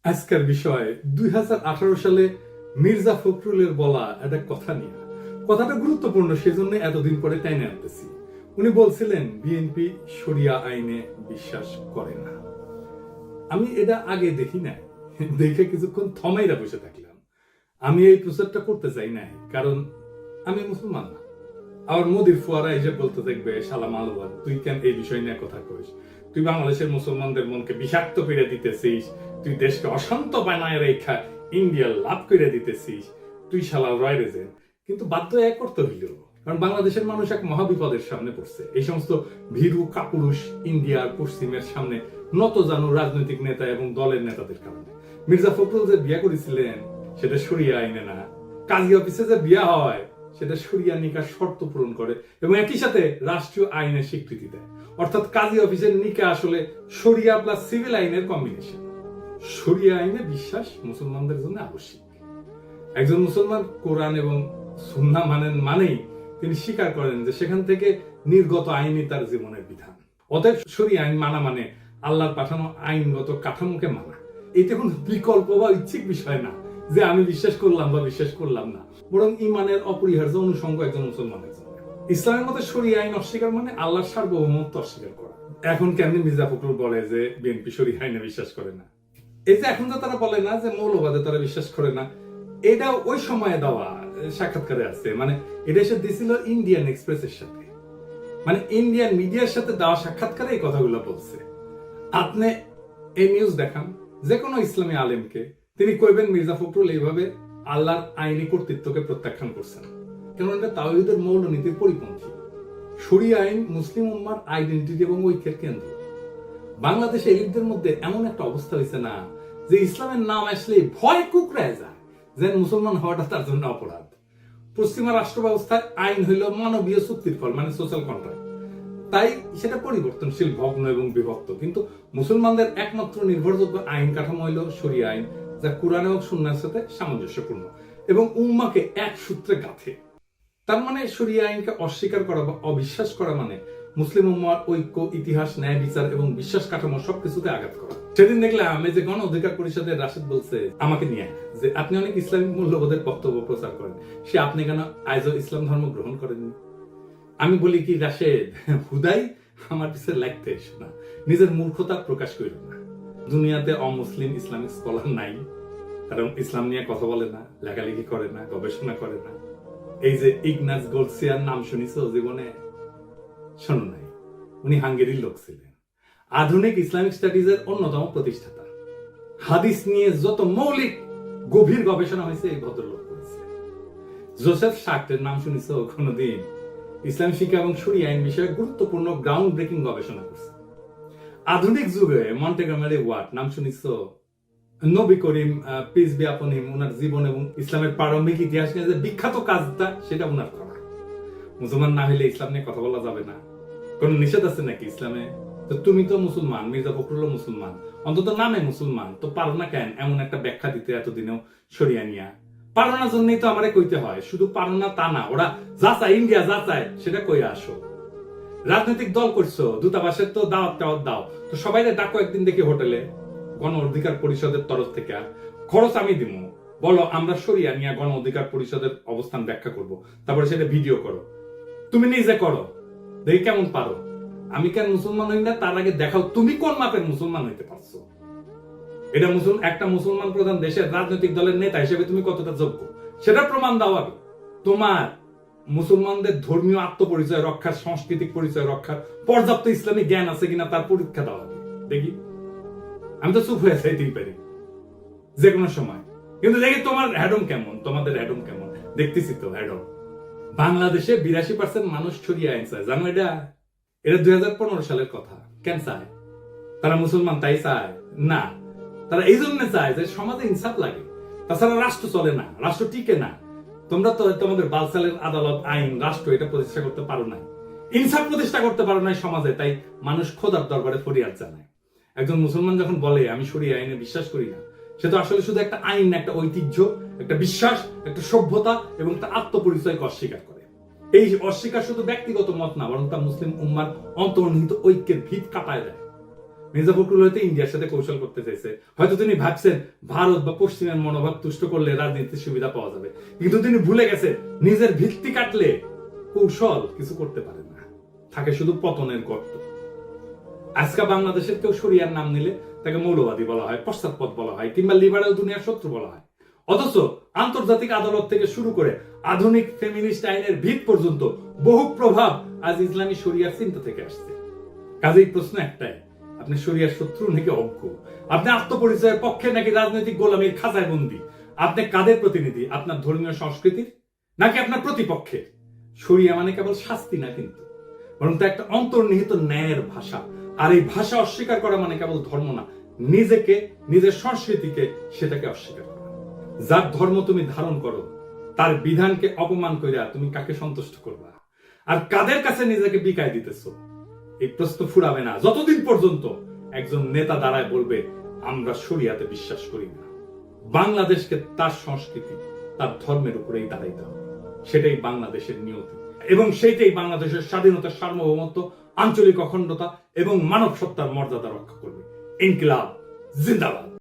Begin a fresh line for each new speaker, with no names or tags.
আজকের বিষয় 2018 সালে মির্জা ফখরুলের বলা একটা কথা নিয়ে। কথাটা গুরুত্বপূর্ণ, সেজন্য এতদিন পরে টাইনে আনতেছি। উনি বলছিলেন বিএনপি শরিয়া আইনে বিশ্বাস করে না। আমি এটা আগে দেখি নাই, দেখে কিছুক্ষণ থমাইরা বসে থাকলাম। আমি এই প্রচারটা করতে চাই নাই, কারণ আমি মুসলমান না। আবার মোদির ফুয়ারা এসে বলতে থাকবে, সালাম আলবাদ, তুই কেন এই বিষয় নিয়ে কথা কইস? তুই বাংলাদেশের মুসলমানদের মনকে বিষাক্ত করে দিতেছিস, তুই দেশকে অশান্ত বানায় রেখা ইন্ডিয়া লাভ করে দিতেছিস, তুই শালা রয় রেজে। কিন্তু বাধ্য এক করতে হইল, কারণ বাংলাদেশের মানুষ এক মহাবিপদের সামনে পড়ছে। এই সমস্ত ভীরু কাপুরুষ ইন্ডিয়ার পশ্চিমের সামনে নত জানু রাজনৈতিক নেতা এবং দলের নেতাদের কারণে। মির্জা ফখরুল যে বিয়া করেছিলেন সেটা শরিয়া আইনে না। কাজী অফিসে যে বিয়া হয় সেটা শরিয়া নিকার শর্ত পূরণ করে এবং একই সাথে রাষ্ট্রীয় আইনের স্বীকৃতি দেয়। অর্থাৎ কাজী অফিসের নিকা আসলে শরিয়া প্লাস সিভিল আইনের কম্বিনেশন। শরিয়া আইনে বিশ্বাস মুসলমানদের জন্য আবশ্যিক। একজন মুসলমান কোরআন এবং সুন্নাহ মানেন মানেই তিনি স্বীকার করেন যে সেখান থেকে নির্গত আইনই তার জীবনের বিধান। অতএব শরিয়া আইন মানা মানে আল্লাহর পাঠানো আইনগত কাঠামোকে মানা। এটা কোনো বিকল্প বা ইচ্ছিক বিষয় না যে আমি বিশ্বাস করলাম বা বিশ্বাস করলাম না, বরং ইমানের অপরিহার্য অনুষঙ্গ একজন মুসলমানের জন্য। ইসলামের মতে শরিয়া আইন অস্বীকার মানে আল্লাহর সার্বভৌমত্ব অস্বীকার করা। এখন কেমনি মির্জা ফখরুল বলে যে বিএনপি শরিয়া আইনে বিশ্বাস করে না? এই যে এখন তো তারা বলে না যে মৌলবাদে তারা বিশ্বাস করে না, এটা ওই সময়ে দেওয়া সাক্ষাৎকারে আছে। মানে এটা এসে দিছিল ইন্ডিয়ান এক্সপ্রেসের সাথে, মানে ইন্ডিয়ান মিডিয়ার সাথে দেওয়া সাক্ষাৎকারে এই কথাগুলো বলছে। আপনি এই নিউজ দেখান যে কোনো ইসলামী আলেমকে, তিনি কইবেন মির্জা ফখরুল এইভাবে আল্লাহর আইনি কর্তৃত্বকে প্রত্যাখ্যান করছেন, কারণ এটা তাওহীদের মৌলনীতির পরিপন্থী। শরিয়া আইন মুসলিম উম্মার আইডেন্টিটি এবং ঐক্যের কেন্দ্র। বাংলাদেশে এলিটদের মধ্যে এমন একটা অবস্থা হয়েছে না যে ইসলামের নাম আসলে ভয় কুকড়ায় যায়, যেন মুসলমান হওয়াটা তার জন্য অপরাধ। পশ্চিমা রাষ্ট্র ব্যবস্থায় আইন হইল মানবীয় চুক্তির ফল, মানে সোশ্যাল কন্ট্রাক্ট। তাই সেটা পরিবর্তনশীল, ভগ্ন এবং বিভক্ত। কিন্তু মুসলমানদের একমাত্র নির্ভরযোগ্য আইন কাঠামো হইল শরিয়া আইন, যা কুরআন এবং সুন্নাহর সাথে সামঞ্জস্যপূর্ণ এবং উম্মাকে এক সূত্রে গাঁথে। তার মানে শরিয়া আইনকে অস্বীকার করা বা অবিশ্বাস করা মানে মুসলিম উম্মার ঐক্য, ইতিহাস, ন্যায় বিচার এবং বিশ্বাস কাঠামো সবকিছুতে আঘাত করা। সেদিন দেখলাম এই যে গণ অধিকার পরিষদের রাশেদ বলছে আমাকে নিয়ে যে আপনি অনেক ইসলামিক মূল্যবোধের বক্তব্য প্রচার করেন, সে আপনি কেন আজও ইসলাম ধর্ম গ্রহণ করেননি? আমি বলি কি, রাশেদ, হুদাই আমার পিছনে লাগতে এসো না, নিজের মূর্খতা প্রকাশ করিল না। দুনিয়াতে অমুসলিম ইসলামিক স্কলার নাই, কারণ ইসলাম নিয়ে কথা বলে না, লেখালেখি করে না, গবেষণা করে না। এই যে ইগনাস গোলসিয়ার নাম শুনিছো জীবনে? শোনো নাই? উনি হাঙ্গেরির লোক ছিলেন, আধুনিক ইসলামিক স্টাডিজের অন্যতম প্রতিষ্ঠাতা। হাদিস নিয়ে যত মৌলিক গভীর গবেষণা হয়েছে এই ভদ্রলোক করেছে। জোসেফ শাক্টের নাম শুনিছো কোনদিন? ইসলাম শিক্ষা এবং শরিয়া আইন বিষয়ে গুরুত্বপূর্ণ গ্রাউন্ড ব্রেকিং গবেষণা করছে। আধুনিক যুগে মন্টেগমেরি ওয়াট নাম শুনিছো? নবী করিম পিস বি আপন হিম, ওনার জীবন এবং ইসলামের প্রারম্ভিক ইতিহাস নিয়ে যে বিখ্যাত কাজটা, সেটা ওনার করা। মুসলমান না হইলে ইসলাম নিয়ে কথা বলা যাবে না? কোন নিষেধ আছে নাকি ইসলামে? তো তুমি তো মুসলমান, মির্জা ফখরুল মুসলমান, অন্তত নামে মুসলমান, তো পারো না কেন এমন একটা ব্যাখ্যা দিতে এতদিনেও শরিয়া নিয়া? পারো না জন্যই তো আমারে কইতে হয়। শুধু পারো না তা না, ওরা যা চায়, ইন্ডিয়া যা চায় সেটা কইয়া আসো। রাজনৈতিক দল করছো, দূতাবাসের তো দাওয়াত টাওয়াত দাও, তো সবাই ডাকো একদিন দেখি হোটেলে, গণ অধিকার পরিষদের তরফ থেকে। খরচ আমি দিব, বলো আমরা শরিয়া নিয়ে গণ অধিকার পরিষদের অবস্থান ব্যাখ্যা করব, তারপরে সেটা ভিডিও করো। তুমি নিজে করো, দেখি কেমন পারো। আমি কেন মুসলমান হই না তার আগে দেখাও তুমি কোন মাপের মুসলমান হইতে পারছো। এটা একটা মুসলমান প্রধান দেশের রাজনৈতিক দলের নেতা হিসেবে তুমি কতটা যোগ্য, সেটা প্রমাণ দাও আগে। তোমার মুসলমানদের ধর্মীয় আত্মপরিচয় রক্ষার, সাংস্কৃতিক পরিচয় রক্ষার পর্যাপ্ত ইসলামিক জ্ঞান আছে কিনা তার পরীক্ষা দাও আগে, দেখি। আমি তো চুপ হয়ে যাইতেই পারি যে কোনো সময়, কিন্তু দেখি তোমার হ্যাডম কেমন, তোমাদের হ্যাডম কেমন। দেখতেছি তো হ্যাডম। বাংলাদেশে 82% মানুষ শরিয়া আইন চায়, জানো এটা? এটা 2015 সালের কথা। কেন চায়? তারা মুসলমান তাই চায় না, তারা এই জন্য চায় যে সমাজে ইনসাফ লাগে। তাছাড়া রাষ্ট্র চলে না, রাষ্ট্র টিকে না। তোমরা তো তোমাদের বালসালের আদালত, আইন, রাষ্ট্র এটা প্রতিষ্ঠা করতে পারো না, ইনসাফ প্রতিষ্ঠা করতে পারো না সমাজে, তাই মানুষ খোদার দরবারে ফরিয়াদ জানায়। একজন মুসলমান যখন বলে আমি শরিয়া আইনে বিশ্বাস করি না, সে তো আসলে শুধু একটা আইন, একটা ঐতিহ্য, একটা বিশ্বাস, একটা সভ্যতা এবং একটা আত্মপরিচয়কে অস্বীকার করে। এই অস্বীকার শুধু ব্যক্তিগত মত না, বরং তা মুসলিম উম্মার অন্তর্নিহিত ঐক্যের ভিত কাঁপায় দেয়। মির্জা ফখরুল হয়তো ইন্ডিয়ার সাথে কৌশল করতে চাইছে, হয়তো তিনি ভাবছেন ভারত বা পশ্চিমের মনোভাব তুষ্ট করলে রাজনীতির সুবিধা পাওয়া যাবে, কিন্তু তিনি ভুলে গেছেন নিজের ভিত্তি কাটলে কৌশল কিছু করতে পারে না, থাকে শুধু পতনের গর্ত। আজকে বাংলাদেশের কেউ শরিয়ার নাম নিলে তাকে মৌলবাদী বলা হয়, পশ্চাৎপদ বলা হয়, কিংবা লিবারেল দুনিয়ার শত্রু বলা হয়। অথচ আন্তর্জাতিক আদালত থেকে শুরু করে আধুনিক ফেমিনিস্ট আইনের ভিত পর্যন্ত বহু প্রভাব আজ ইসলামী শরিয়ার চিন্তা থেকে আসছে। কাজেই প্রশ্ন একটাই, আপনি শরিয়ার শত্রু নাকি অজ্ঞ? আপনি আত্মপরিচয়ের পক্ষে নাকি রাজনৈতিক গোলামীর খাঁচায় বন্দী? আপনি কাদের প্রতিনিধি, আপনার ধর্মীয় সংস্কৃতির নাকি আপনার প্রতিপক্ষের? শরিয়া মানে কেবল শাস্তি না কিন্তু, বরং তা একটা অন্তর্নিহিত ন্যায়ের ভাষা। আর এই ভাষা অস্বীকার করা মানে কেবল ধর্ম না, নিজেকে, নিজের সংস্কৃতিকে, সেটাকে অস্বীকার করা। যার ধর্ম তুমি ধারণ করো তার বিধানকে অপমান কইরা তুমি কাকে সন্তুষ্ট করবা? আর কাদের কাছে নিজেকে বিকায় দিতেছো? এই প্রশ্ন ফুরাবে না যতদিন পর্যন্ত একজন নেতা দাঁড়ায় বলবে আমরা শরিয়াতে বিশ্বাস করি না। বাংলাদেশকে তার সংস্কৃতি, তার ধর্মের উপরেই দাঁড়াইতে হবে। সেটাই বাংলাদেশের নিয়তি, এবং সেইটাই বাংলাদেশের স্বাধীনতা, সার্বভৌমত্ব, আঞ্চলিক অখণ্ডতা এবং মানব সত্তার মর্যাদা রক্ষা করবে। ইনকিলাব জিন্দাবাদ।